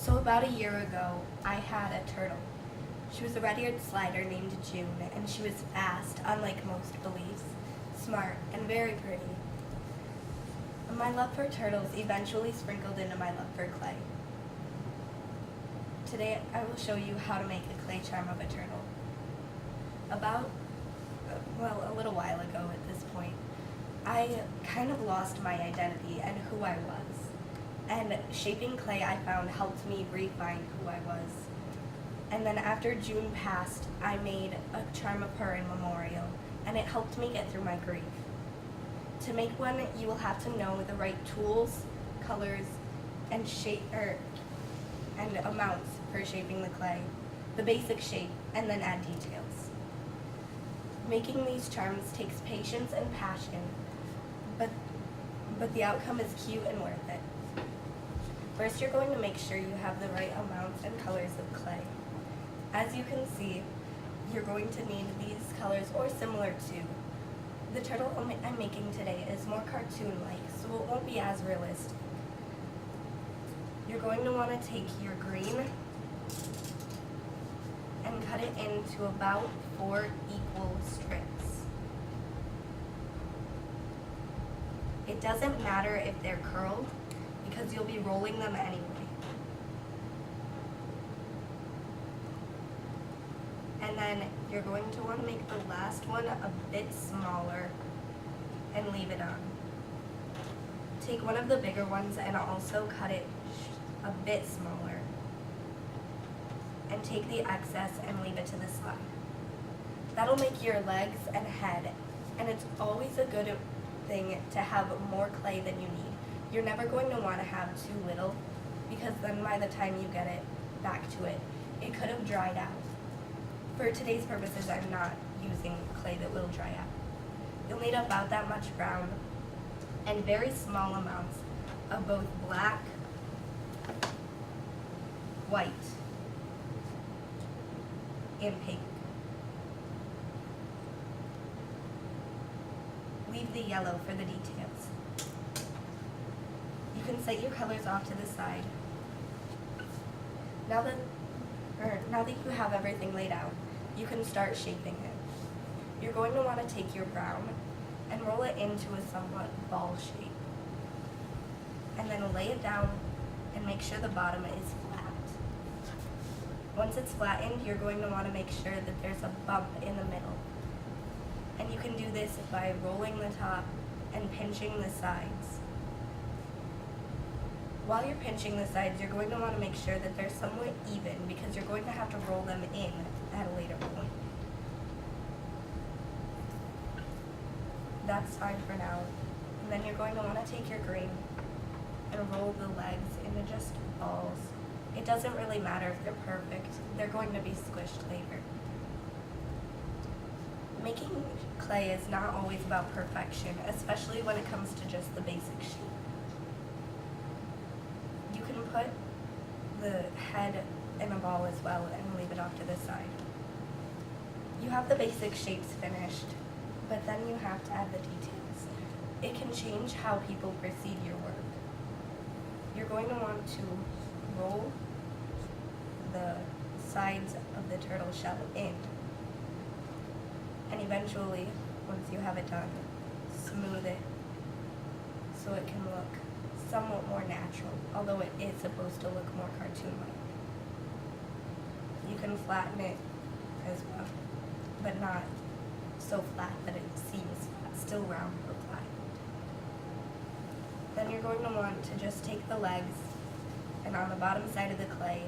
So about a year ago, I had a turtle. She was a red-eared slider named June, and she was fast, unlike most beliefs, smart, and very pretty. My love for turtles eventually sprinkled into my love for clay. Today, I will show you how to make a clay charm of a turtle. A little while ago at this point, I kind of lost my identity and who I was. And shaping clay, I found, helped me refine who I was. And then after June passed, I made a charm of her in memorial, and it helped me get through my grief. To make one, you will have to know the right tools, colors, and and amounts for shaping the clay, the basic shape, and then add details. Making these charms takes patience and passion, but the outcome is cute and worth it. First, you're going to make sure you have the right amounts and colors of clay. As you can see, you're going to need these colors or similar to. The turtle I'm making today is more cartoon-like, so it won't be as realistic. You're going to want to take your green and cut it into about 4 equal strips. It doesn't matter if they're curled, because you'll be rolling them anyway. And then you're going to want to make the last one a bit smaller and leave it on. Take one of the bigger ones and also cut it a bit smaller. And take the excess and leave it to the side. That'll make your legs and head, and it's always a good thing to have more clay than you need. You're never going to want to have too little, because then by the time you get it back to it, it could have dried out. For today's purposes, I'm not using clay that will dry out. You'll need about that much brown and very small amounts of both black, white, and pink. Leave the yellow for the details. You can set your colors off to the side. Now that you have everything laid out, you can start shaping it. You're going to want to take your brown and roll it into a somewhat ball shape. And then lay it down and make sure the bottom is flat. Once it's flattened, you're going to want to make sure that there's a bump in the middle. And you can do this by rolling the top and pinching the sides. While you're pinching the sides, you're going to want to make sure that they're somewhat even, because you're going to have to roll them in at a later point. That's fine for now. And then you're going to want to take your green and roll the legs into just balls. It doesn't really matter if they're perfect. They're going to be squished later. Making clay is not always about perfection, especially when it comes to just the basic shape. You can put the head in a ball as well and leave it off to the side. You have the basic shapes finished, but then you have to add the details. It can change how people perceive your work. You're going to want to roll the sides of the turtle shell in. And eventually, once you have it done, smooth it so it can look somewhat more natural, although it is supposed to look more cartoon-like. You can flatten it as well, but not so flat that it seems flat, still round or flat. Then you're going to want to just take the legs and on the bottom side of the clay,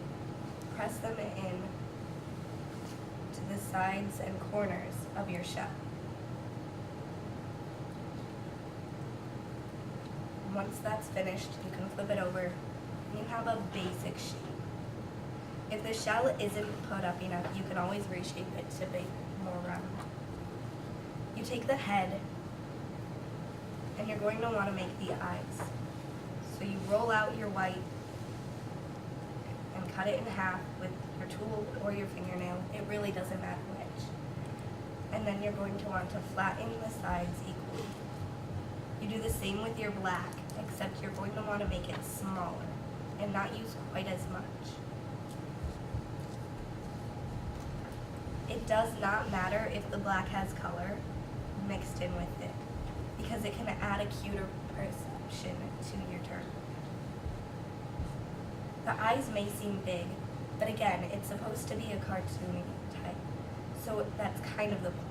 press them in to the sides and corners of your shell. Once that's finished, you can flip it over and you have a basic shape. If the shell isn't put up enough, you can always reshape it to be more round. You take the head and you're going to want to make the eyes. So you roll out your white and cut it in half with your tool or your fingernail. It really doesn't matter which. And then you're going to want to flatten the sides equally. You do the same with your black, except you're going to want to make it smaller. and not use quite as much. It does not matter if the black has color mixed in with it, because it can add a cuter perception to your turtle. The eyes may seem big, but again, it's supposed to be a cartoony type, so that's kind of the point.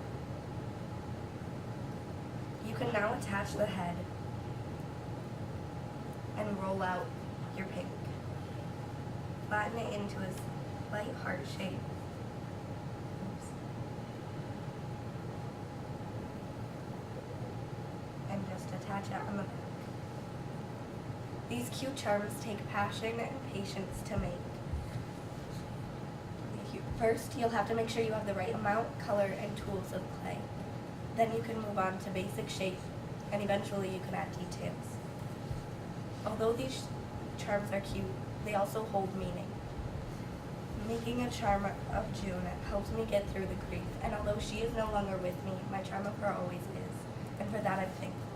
You can now attach the head and roll out your pink. Flatten it into a slight heart shape. Oops. And just attach it on the back. These cute charms take passion and patience to make. First, you'll have to make sure you have the right amount, color, and tools of clay. Then you can move on to basic shape, and eventually you can add details. Although these charms are cute, they also hold meaning. Making a charm of June helped me get through the grief, and although she is no longer with me, my charm of her always is, and for that I'm thankful.